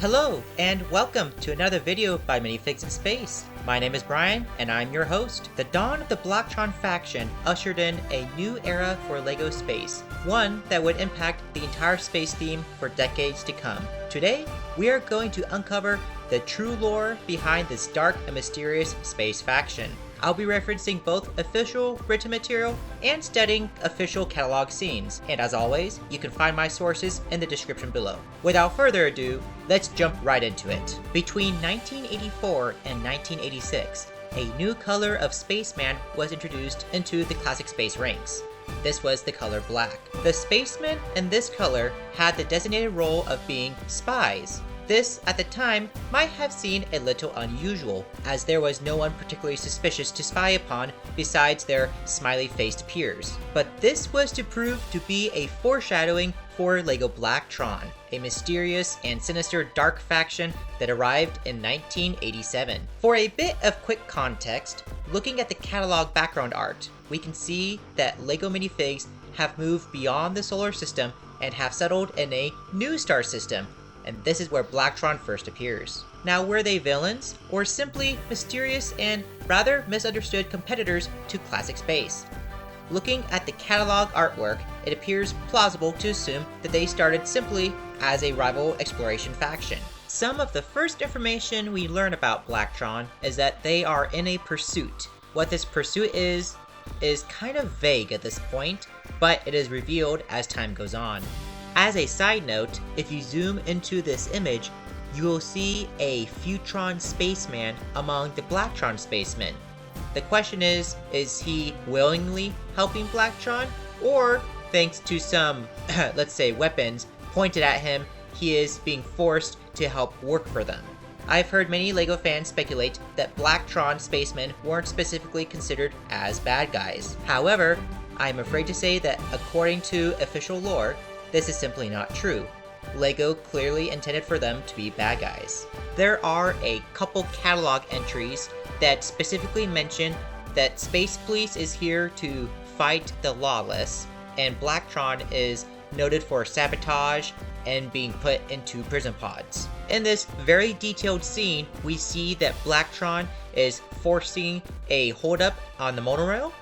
Hello, and welcome to another video by Minifigs in Space. My name is Brian, and I'm your host. The dawn of the Blacktron faction ushered in a new era for LEGO Space, one that would impact the entire space theme for decades to come. Today, we are going to uncover the true lore behind this dark and mysterious space faction. I'll be referencing both official written material and studying official catalog scenes, and as always, you can find my sources in the description below. Without further ado, let's jump right into it. Between 1984 and 1986, a new color of spaceman was introduced into the classic space ranks. This was the color black. The spacemen in this color had the designated role of being spies. This, at the time, might have seemed a little unusual, as there was no one particularly suspicious to spy upon besides their smiley-faced peers. But this was to prove to be a foreshadowing for LEGO Blacktron, a mysterious and sinister dark faction that arrived in 1987. For a bit of quick context, looking at the catalog background art, we can see that LEGO Minifigs have moved beyond the solar system and have settled in a new star system, and this is where Blacktron first appears. Now, were they villains, or simply mysterious and rather misunderstood competitors to classic space? Looking at the catalog artwork, it appears plausible to assume that they started simply as a rival exploration faction. Some of the first information we learn about Blacktron is that they are in a pursuit. What this pursuit is kind of vague at this point, but it is revealed as time goes on. As a side note, if you zoom into this image, you will see a Futron spaceman among the Blacktron spacemen. The question is he willingly helping Blacktron, or thanks to some, let's say, weapons pointed at him, he is being forced to help work for them? I've heard many LEGO fans speculate that Blacktron spacemen weren't specifically considered as bad guys. However, I'm afraid to say that according to official lore, this is simply not true. LEGO clearly intended for them to be bad guys. There are a couple catalog entries that specifically mention that Space Police is here to fight the lawless, and Blacktron is noted for sabotage and being put into prison pods. In this very detailed scene, we see that Blacktron is forcing a holdup on the monorail,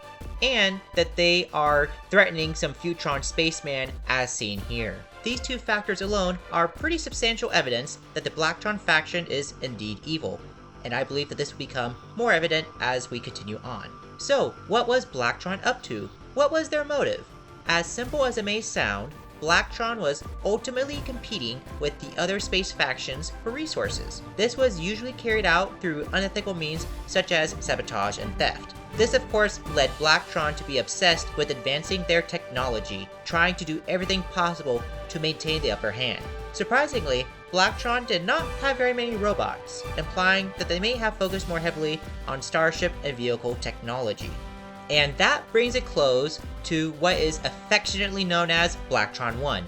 and that they are threatening some Futron spaceman as seen here. These two factors alone are pretty substantial evidence that the Blacktron faction is indeed evil, and I believe that this will become more evident as we continue on. So, what was Blacktron up to? What was their motive? As simple as it may sound, Blacktron was ultimately competing with the other space factions for resources. This was usually carried out through unethical means such as sabotage and theft. This of course led Blacktron to be obsessed with advancing their technology, trying to do everything possible to maintain the upper hand. Surprisingly, Blacktron did not have very many robots, implying that they may have focused more heavily on starship and vehicle technology. And that brings a close to what is affectionately known as Blacktron I.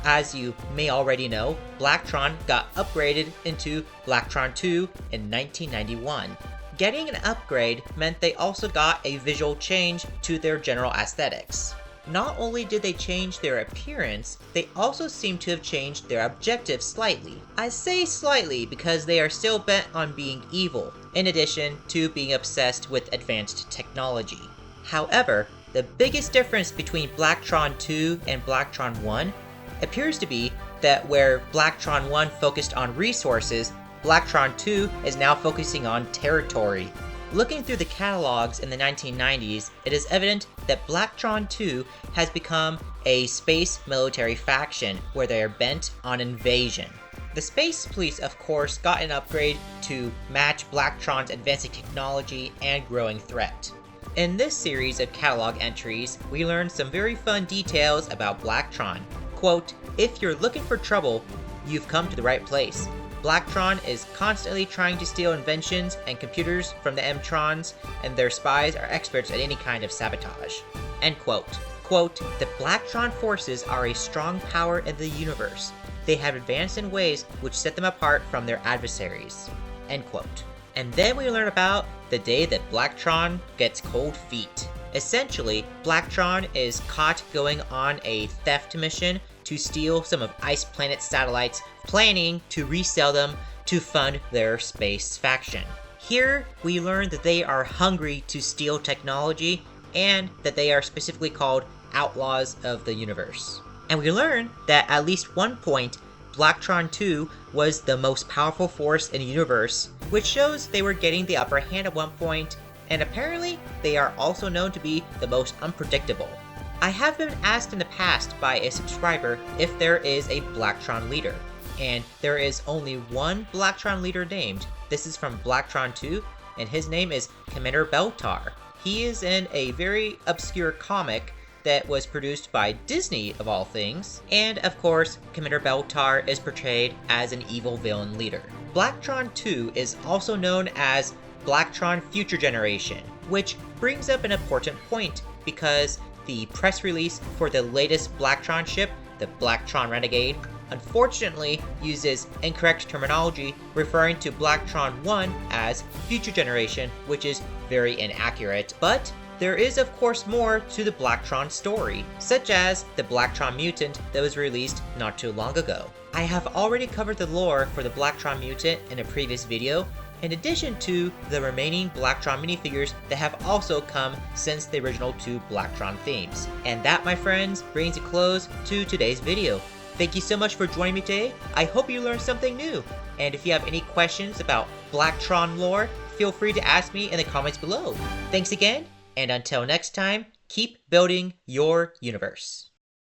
As you may already know, Blacktron got upgraded into Blacktron II in 1991. Getting an upgrade meant they also got a visual change to their general aesthetics. Not only did they change their appearance, they also seem to have changed their objectives slightly. I say slightly because they are still bent on being evil, in addition to being obsessed with advanced technology. However, the biggest difference between Blacktron II and Blacktron I appears to be that where Blacktron I focused on resources, Blacktron II is now focusing on territory. Looking through the catalogs in the 1990s, it is evident that Blacktron II has become a space military faction where they are bent on invasion. The Space Police, of course, got an upgrade to match Blacktron's advancing technology and growing threat. In this series of catalog entries, we learned some very fun details about Blacktron. Quote, "If you're looking for trouble, you've come to the right place. Blacktron is constantly trying to steal inventions and computers from the M-Trons, and their spies are experts at any kind of sabotage." End quote. Quote, "The Blacktron forces are a strong power in the universe. They have advanced in ways which set them apart from their adversaries." End quote. And then we learn about the day that Blacktron gets cold feet. Essentially, Blacktron is caught going on a theft mission to steal some of Ice Planet's satellites, planning to resell them to fund their space faction. Here, we learn that they are hungry to steal technology, and that they are specifically called Outlaws of the Universe. And we learn that at least one point, Blacktron II was the most powerful force in the universe, which shows they were getting the upper hand at one point, and apparently they are also known to be the most unpredictable. I have been asked in the past by a subscriber if there is a Blacktron leader, and there is only one Blacktron leader named. This is from Blacktron II, and his name is Commander Beltar. He is in a very obscure comic that was produced by Disney, of all things, and of course, Commander Beltar is portrayed as an evil villain leader. Blacktron II is also known as Blacktron Future Generation, which brings up an important point because the press release for the latest Blacktron ship, the Blacktron Renegade, unfortunately uses incorrect terminology referring to Blacktron I as Future Generation, which is very inaccurate. But there is of course more to the Blacktron story, such as the Blacktron mutant that was released not too long ago. I have already covered the lore for the Blacktron mutant in a previous video, in addition to the remaining Blacktron minifigures that have also come since the original two Blacktron themes. And that, my friends, brings a close to today's video. Thank you so much for joining me today. I hope you learned something new. And if you have any questions about Blacktron lore, feel free to ask me in the comments below. Thanks again, and until next time, keep building your universe.